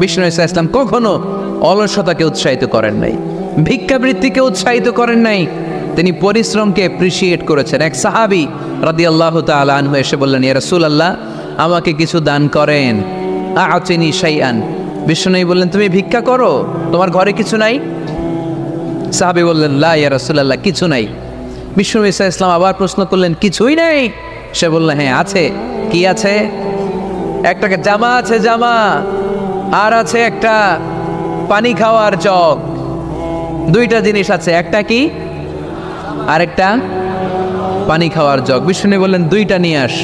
বিষ্ণু ঈসা ইসলাম কখনো অলসতাকে উৎসাহিত করেন নাই, ভিক্ষাবৃত্তিকে উৎসাহিত করেন নাই, তিনি পরিশ্রমকে অ্যাপ্রিসিয়েট করেছেন। এক সাহাবী রাদিয়াল্লাহু তাআলা আনহু এসে বললেন, ইয়া রাসূলুল্লাহ, আমাকে কিছু দান করেন, আ'তিনি শাইআন। বিষ্ণু বললেন, তুমি ভিক্ষা করো, তোমার ঘরে কিছু নাই? সাহাবী বললেন, লা ইয়া রাসূলুল্লাহ, কিছু নাই। বিষ্ণু ঈসা ইসলাম আবার প্রশ্ন করলেন, কিছুই নাই? সে বলল, হ্যাঁ আছে। কি আছে? একটা জামা আছে, জামা, আর আছে একটা পানি খাওয়ার জগ। দুইটা জিনিস আছে, একটা কি আর একটা পানি খাওয়ার জগ। বিষ্ণু বললেন, দুইটা নিয়ে আস।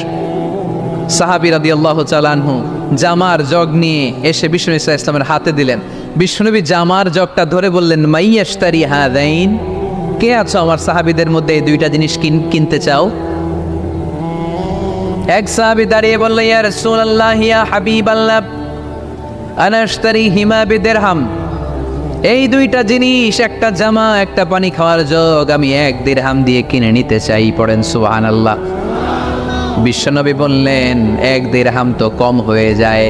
সাহাবী রাদিয়াল্লাহু তাআলা আনহু জামার জগ নিয়ে এসে বিষ্ণু ঈসা ইসলামের হাতে দিলেন। বিষ্ণুনবী জামার জগটা ধরে বললেন, মাইয়াশতারি হাদাইন, কে আছো আমার সাহাবীদের মধ্যে এই দুইটা জিনিস কিনতে চাও? এক সাহাবী দাঁড়িয়ে বলল, ইয়া রাসূলুল্লাহ, ইয়া হাবিবাল্লাহ, আনা আশতারি হিমা বিদিরহাম। এই দুইটা জিনিস, একটা জামা, একটা পানি খাওয়ার জগ, আমি 1 দিরহাম দিয়ে কিনে নিতে চাই। পড়েন সুবহানাল্লাহ। বিশ্বনবী বললেন, 1 দিরহাম তো কম হয়ে যায়,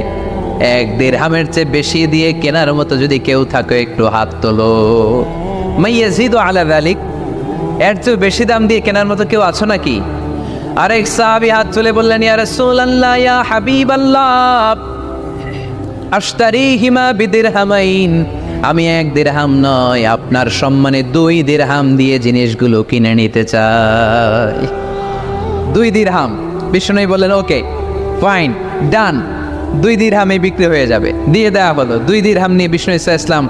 1 দিরহামের চেয়ে বেশি দিয়ে কেনার মতো যদি কেউ থাকে একটু হাত তোলো। মাইয়াজিদু আলা যালিক, এর চেয়ে বেশি দাম দিয়ে কেনার মতো কেউ আছো নাকি? আরেক সাহাবী হাত তুলে বললেন, ইয়া রাসূলুল্লাহ, ইয়া হাবিবাল্লাহ, আশতারিহিমা বিদিরহামাইন, আমি 1 দিরহাম নয়, আপনার সম্মানে 2 দিরহাম দিয়ে জিনিসগুলো কিনে নিতে চাই। 2 দিরহাম। বিষ্ণু বললেন, ওকে ফাইন, ডান, 2 দিরহামে বিক্রি হয়ে যাবে। দিয়ে দেওয়া হলো। 2 দিরহাম নিয়ে বিষ্ণু ঈসা ইসলাম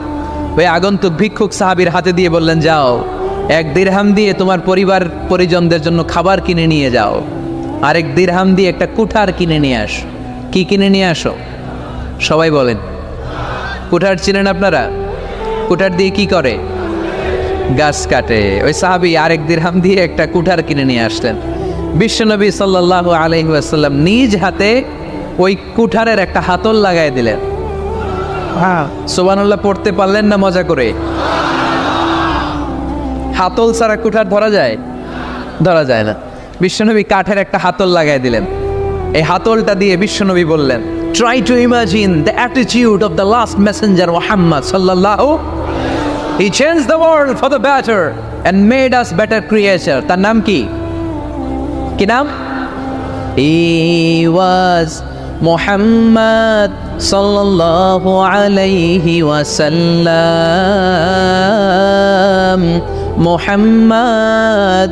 ওই আগন্তুক ভিক্ষুক সাহাবীর হাতে দিয়ে বললেন, যাও, 1 দিরহাম দিয়ে তোমার পরিবার পরিজনদের জন্য খাবার কিনে নিয়ে যাও, আর 1 দিরহাম দিয়ে একটা কুঠার কিনে নিয়ে আসো। কি কিনে নিয়ে আসো? সবাই বলেন। কুঠার চিনেন আপনারা? কুঠার দিয়ে কি করে? গাছ কাটে। ওই সাহাবী 1 দিরহাম দিয়ে একটা কুঠার কিনে নিয়ে আসলেন। বিশ্বনবী সাল্লাল্লাহু আলাইহি ওয়াসাল্লাম নিজ হাতে ওই কুঠারের একটা হাতল লাগাই দিলেন। সুবহানাল্লাহ পড়তে পারলেন না মজা করে? হাতল ছাড়া কুঠার ধরা যায়? ধরা যায় না। বিশ্বনবী কাঠের একটা হাতল লাগাই দিলেন। এই হাতলটা দিয়ে বিশ্বনবী বললেন, try to imagine the attitude of the last messenger Muhammad sallallahu. He changed the world for the better and made us better creature. তার নাম কি? কি নাম? He was Muhammad sallallahu alayhi wa sallam. Muhammad,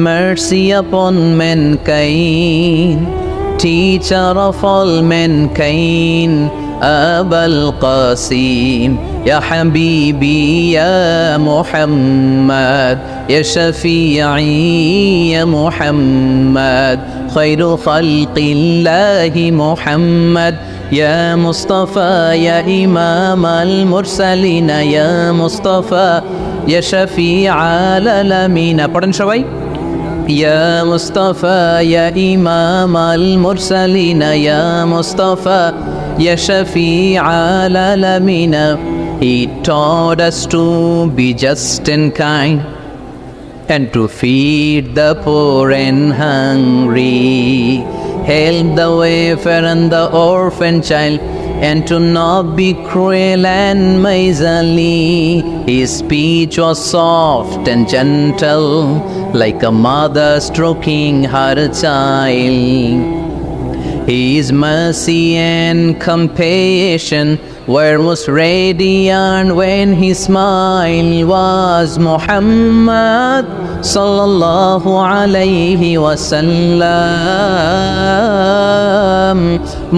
mercy upon mankind, teacher of all mankind, Abul Qasim, Ya Habibi, Ya Muhammad, Ya Shafi'i, Ya Muhammad, Khairu Khalqillahi Muhammad, Ya Mustafa, Ya Imam al-Mursalin, Ya Mustafa, Ya Shafi'al alamin. পড়েন সবাই। Ya Mustafa, Ya Imam al-Mursalin, Ya Mustafa, Ya Shafi'al alamin. He taught us to be just and kind, and to feed the poor and hungry, help the wafer and the orphan child, and to not be cruel and miserly. His speech was soft and gentle, like a mother stroking her child. His mercy and compassion were most radiant when his smile was Muhammad sallallahu alayhi wa sallam.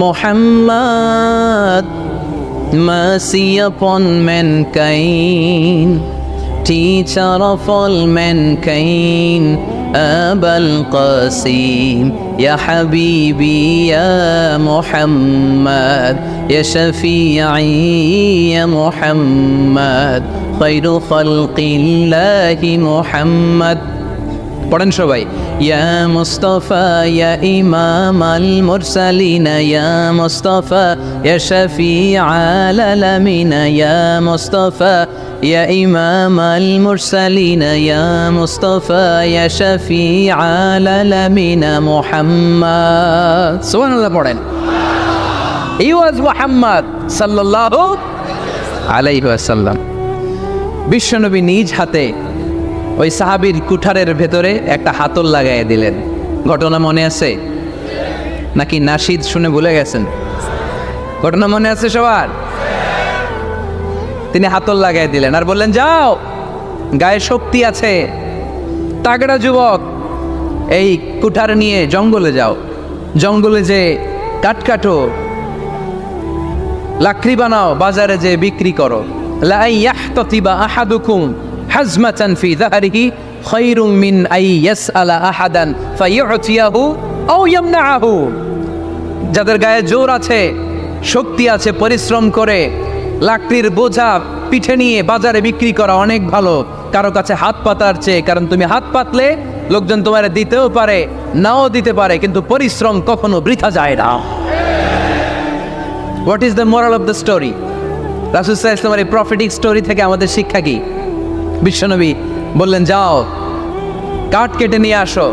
Muhammad, mercy upon mankind, teacher of all mankind, Abul Qasim, Ya Habibi, Ya Muhammad, Ya Shafi'i, Ya Muhammad, Khairu Khalqillahi Muhammad. পড়েন সবাই। Ya Mustafa, Ya Imam al-Mursalin, Ya Mustafa, Ya Shafi'al alamin, Ya Mustafa, Ya Imam al-Mursalin, Ya Mustafa, Ya Shafi'al alamin, Muhammad. সুবহানাল্লাহ পড়েন। হি ওয়াজ মুহাম্মদ সাল্লাল্লাহু আলাইহি ওয়াসাল্লাম। বিশ্বনবী নিজ হাতে ওই সাহাবীর কুঠারের ভেতরে একটা হাতল লাগাইয়া দিলেন। ঘটনা মনে আছে নাকি নাশিদ শুনে ভুলে গেছেন? ঘটনা মনে আছে সবার? তিনি হাতল লাগাই দিলেন আর বললেন, যাও, গায়ে শক্তি আছে, তাগড়া যুবক, এই কুঠার নিয়ে জঙ্গলে যাও, জঙ্গলে যে কাঠ কাটো, লাকড়ি বানাও, বাজারে যে বিক্রি করো। লা ইয়াহতাতিবা আহাদুকুম হাজমাতান ফি যাহরিহি খায়রুম মিন আই ইয়াসআলা আহাদান ফায়ু'তিয়াহু আও ইয়ামনাহু। যাদের গায়ে জোর আছে, শক্তি আছে, পরিশ্রম করে লাকড়ির বোঝা পিঠে নিয়ে বাজারে বিক্রি করা অনেক ভালো কারো কাছে হাত পাতার চেয়ে। কারণ তুমি হাত পাতলে লোকজন তোমার দিতেও পারে, নাও দিতে পারে, কিন্তু পরিশ্রম কখনো বৃথা যায় না। What is the moral of the story? রাসূল সাল্লাল্লাহু আলাইহি ওয়াসাল্লামের এই প্রফেটিক স্টোরি থেকে আমাদের শিক্ষা কি? বিশ্বনবী বললেন, যাও, কাঠ কেটে নিয়ে আসো।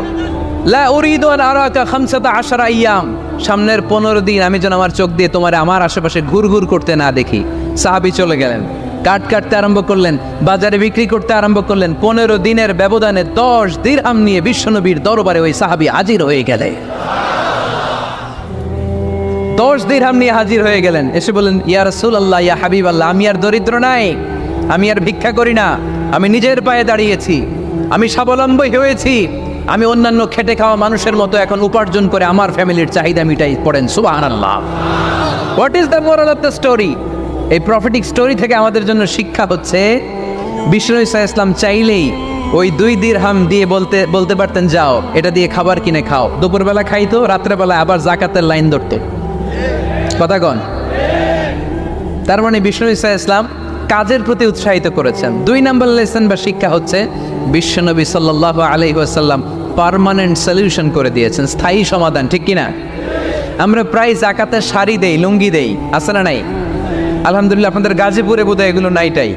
লা উরিদু আন আরাকা 15 আইয়াম, সামনের 15 দিন আমি যেন আমার চোখ দিয়ে তোমার আমার আশেপাশে ঘুরঘুর করতে না দেখি। সাহাবী চলে গেলেন, কাঠ কাটতে আরম্ভ করলেন, বাজারে বিক্রি করতে আরম্ভ করলেন। 15 দিনের ব্যবধানে 10 দিরহাম নিয়ে বিশ্বনবীর দরবারে ওই সাহাবী হাজির হয়ে গেলেন। 10 দিরহাম নিয়ে হাজির হয়ে গেলেন। এসে বললেন, ইয়া রাসূলুল্লাহ, ইয়া হাবিবাল্লাহ, আমি আর দরিদ্র নাই, আমি আর ভিক্ষা করি না, আমি নিজের পায়ে দাঁড়িয়েছি, আমি স্বাবলম্বী হয়েছি, আমি অন্যান্য খেটে খাওয়া মানুষের মতো এখন উপার্জন করে আমার ফ্যামিলির চাহিদা মিটাই। পড়েন সুবহানাল্লাহ। What is the moral of the story? এই প্রফেটিক স্টোরি থেকে আমাদের জন্য শিক্ষা হচ্ছে, বিষ্ণু ঈসা ইসলাম চাইলেই ওই 2 দিরহাম দিয়ে বলতে পারতেন, যাও, এটা দিয়ে খাবার কিনে খাও। দুপুরবেলা খাইতো, রাত্রেবেলা আবার জাকাতের লাইন ধরতো। কথা কন? তার মানে বিষ্ণু ঈসা ইসলাম কাজের প্রতি উৎসাহিত করেছেন। 2 নম্বর লেসন বা শিক্ষা হচ্ছে, বিশ্বনবী সাল্লাল্লাহু আলাইহি ওয়াসাল্লাম পার্মানেন্ট সলিউশন করে দিয়েছেন, স্থায়ী সমাধান। ঠিক কিনা? আমরা প্রায় জাকাতের শাড়ি দেই, লুঙ্গি দেই, আছে না নাই? আলহামদুলিল্লাহ, আপনাদের গাজীপুরে বোধহয় এগুলো নাইটাই,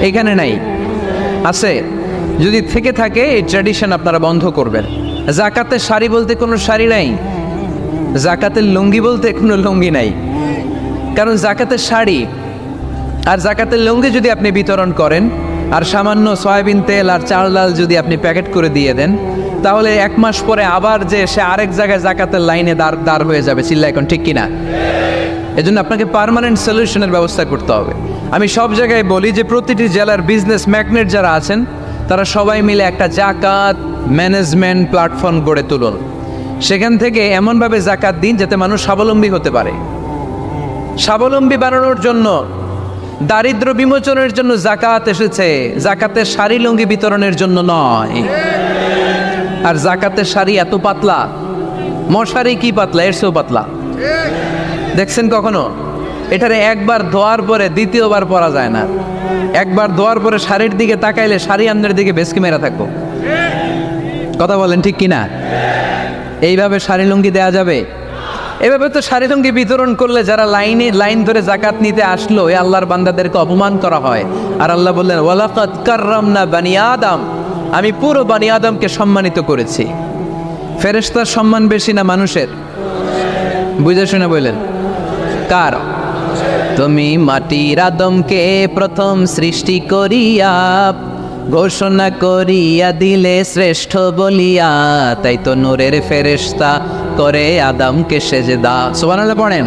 এখানে নাই, আছে। যদি থেকে থাকে এই ট্র্যাডিশন আপনারা বন্ধ করবেন। জাকাতের শাড়ি বলতে কোনো শাড়ি নাই, জাকাতের লুঙ্গি বলতে কোনো লুঙ্গি নাই। কারণ জাকাতের শাড়ি আর জাকাতের লুঙ্গি যদি আপনি বিতরণ করেন আর সামান্য সয়াবিন তেল আর চাল ডাল যদি আপনি প্যাকেট করে দিয়ে দেন, তাহলে 1 মাস পরে আবার যে সে আরেক জায়গায় জাকাতের লাইনে দাঁড় হয়ে যাবে। চিল্লা এখন, ঠিক কিনা? এজন্য আপনাকে পার্মানেন্ট সলিউশনের ব্যবস্থা করতে হবে। আমি সব জায়গায় বলি যে প্রতিটি জেলার বিজনেস ম্যাগনেট যারা আছেন তারা সবাই মিলে একটা জাকাত ম্যানেজমেন্ট প্ল্যাটফর্ম গড়ে তুলুন। সেখান থেকে এমনভাবে জাকাত দিন যাতে মানুষ স্বাবলম্বী হতে পারে। স্বাবলম্বী বানানোর জন্য, দারিদ্র বিমোচনের জন্য জাকাত এসেছে, জাকাতের শাড়ি লুঙ্গি বিতরণের জন্য নয়। আর জাকাতের শাড়ি এত পাতলা, মশারি কি পাতলা, এর চেয়েও পাতলা। দেখছেন কখনো? এটারে একবার ধোয়ার পরে দ্বিতীয়বার পরা যায় না। একবার ধোয়ার পরে শাড়ির দিকে তাকাইলে শাড়ি আমনের দিকে বেশকি মেরা থাকবো। কথা বলেন, ঠিক কিনা? এইভাবে শাড়ি লুঙ্গি দেয়া যাবে? এভাবে তো শাড়ি লুঙ্গি বিতরণ করলে যারা লাইন ধরে জাকাত নিতে আসলো, এই আল্লাহর বান্দাদেরকে অপমান করা হয়। আর আল্লাহ বললেন, ওয়ালাকাদ কাররামনা বানি আদম, আমি পুরো বানি আদমকে সম্মানিত করেছি। ফেরেশতার সম্মান বেশি না মানুষের? বুঝে শুনে বললেন, কার? তুমি মাটির আদমকে প্রথম সৃষ্টি করিয়া ঘোষণা করিয়া দিলে শ্রেষ্ঠ বলিয়া, তাই তো নূরের ফেরেশতা করে আদমকে সেজদা। সুবহানাল্লাহ পড়েন।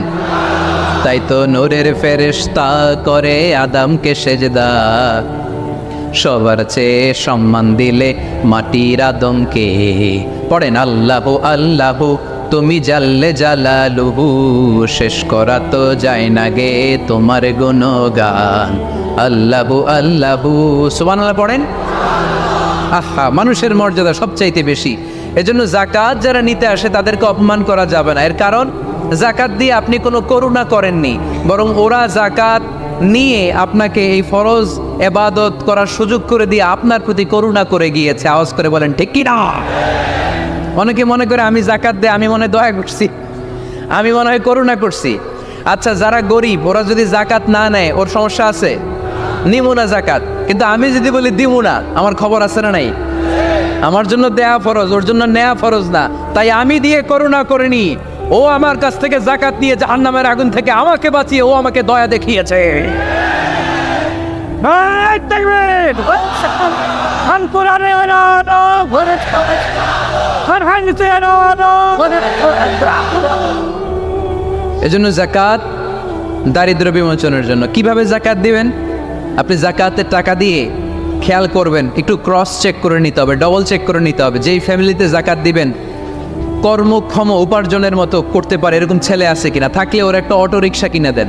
তাই তো নূরের ফেরেশতা করে আদমকে সেজদা, সবার চেয়ে সম্মান দিলে মাটির আদমকে। পড়েন, আল্লাহু আল্লাহু তুমি জাল্লে জালালুহু, শেষ করা তো যায় না গে তোমার গুণগান। আল্লাহু আল্লাহু, সুবহানাল্লাহ পড়েন। আহা, মানুষের মর্যাদা সবচাইতে বেশি। এজন্য জাকাত যারা নিতে আসে তাদেরকে অপমান করা যাবে না। এর কারণ জাকাত দিয়ে আপনি কোনো করুণা করেননি, বরং ওরা জাকাত নিয়ে আপনাকে এই ফরজ ইবাদত করার সুযোগ করে দিয়ে আপনার প্রতি করুণা করে গিয়েছে। আওয়াজ করে বলেন, ঠিক কি না? অনেকে মনে করে আমি জাকাত দিয়ে আমি মনে দয়া করছি, আমি মনে হয় করুণা করছি। আচ্ছা, যারা গরিব ওরা যদি জাকাত না নেয় ওর সমস্যা আছে? নিমু না জাকাত, কিন্তু আমি যদি বলি দিমু না, আমার খবর আছে না নাই? আমার জন্য দেয়া ফরজ, ওর জন্য নেয়া ফরজ না। তাই আমি দিয়ে করুণা করিনি, ও আমার কাছ থেকে যাকাত নিয়ে জাহান্নামের আগুন থেকে আমাকে বাঁচিয়ে ও আমাকে দয়া দেখিয়েছে। এজন্য যাকাত দারিদ্র বিমোচনের জন্য। কিভাবে যাকাত দিবেন? আপনি যাকাতের টাকা দিয়ে খেয়াল করবেন, একটু ক্রস চেক করে নিতে হবে, ডবল চেক করে নিতে হবে। যেই ফ্যামিলিতে যাকাত দিবেন কর্মক্ষম উপার্জনের মতো করতে পারে এরকম ছেলে আছে কিনা, থাকলে ওর একটা অটো রিক্সা কিনে দেন,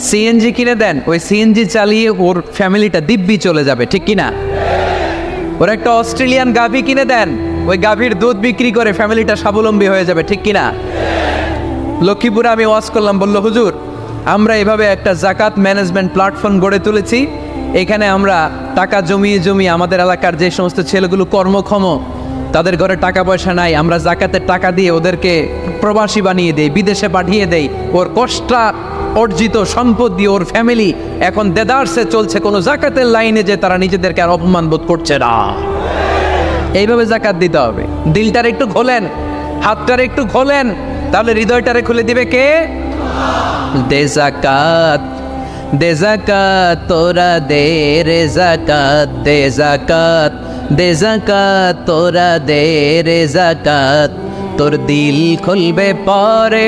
সিএনজি কিনে দেন, ওই সিএনজি চালিয়ে ওর ফ্যামিলিটা দিব্যি চলে যাবে, ঠিক কিনা? ওর একটা অস্ট্রেলিয়ান গাভী কিনে দেন, ওই গাভীর দুধ বিক্রি করে ফ্যামিলিটা স্বাবলম্বী হয়ে যাবে, ঠিক কিনা? লক্ষ্মীপুরে আমি ওয়াজ করলাম, বলল হুজুর আমরা এভাবে একটা যাকাত ম্যানেজমেন্ট প্ল্যাটফর্ম গড়ে তুলেছি, এখানে আমরা টাকা জমিয়ে জমিয়ে আমাদের এলাকার যে সমস্ত ছেলেগুলো কর্মক্ষম, তাদের ঘরে টাকা পয়সা নাই, আমরা যাকাতের টাকা দিয়ে ওদেরকে প্রবাসী বানিয়ে দেই, বিদেশে পাঠিয়ে দেই। ওর কষ্ট অর্জিত সম্পদ দিয়ে ওর ফ্যামিলি এখন দেদারসে চলছে, কোনো যাকাতের লাইনে যে তারা নিজেদেরকে আর অপমান বোধ করছে না। এইভাবে যাকাত দিতে হবে। দিলটার একটু খোলেন, হাতটার একটু খোলেন, তাহলে হৃদয়টারে খুলে দিবে কে? দে যাকাত, দে যাকাত তোরা দে রে যাকাত, দে যাকাত, দে যাকাত তোরা দে রে যাকাত, তোর দিল খুলবে পরে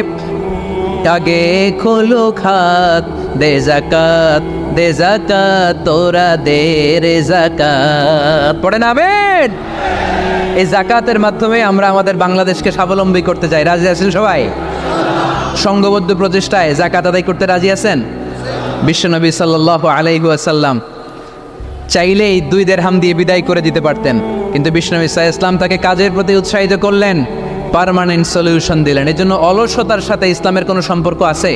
আগে খোলো খাত, দে যাকাত, দে যাকাত তোরা দে রে যাকাত। পড়ে না আমিন? এই যাকাতের মাধ্যমে আমরা আমাদের বাংলাদেশকে স্বাবলম্বী করতে চাই। রাজি আছেন সবাই? সংঘবদ্ধ প্রচেষ্টায় যাকাত আদায় করতে রাজি আছেন? বিশ্বনবী সাল্লাল্লাহু আলাইহি ওয়াসাল্লাম চাইলেই 2 দিরহাম দিয়ে বিদায় করে দিতে পারতেন, কিন্তু বিশ্বনবী সাল্লাল্লাহু আলাইহি ওয়াসাল্লাম তাকে কাজের প্রতি উৎসাহিত করলেন, পার্মানেন্ট সলিউশন দিলেন। এজন্য অলসতার সাথে ইসলামের কোনো সম্পর্ক আছে?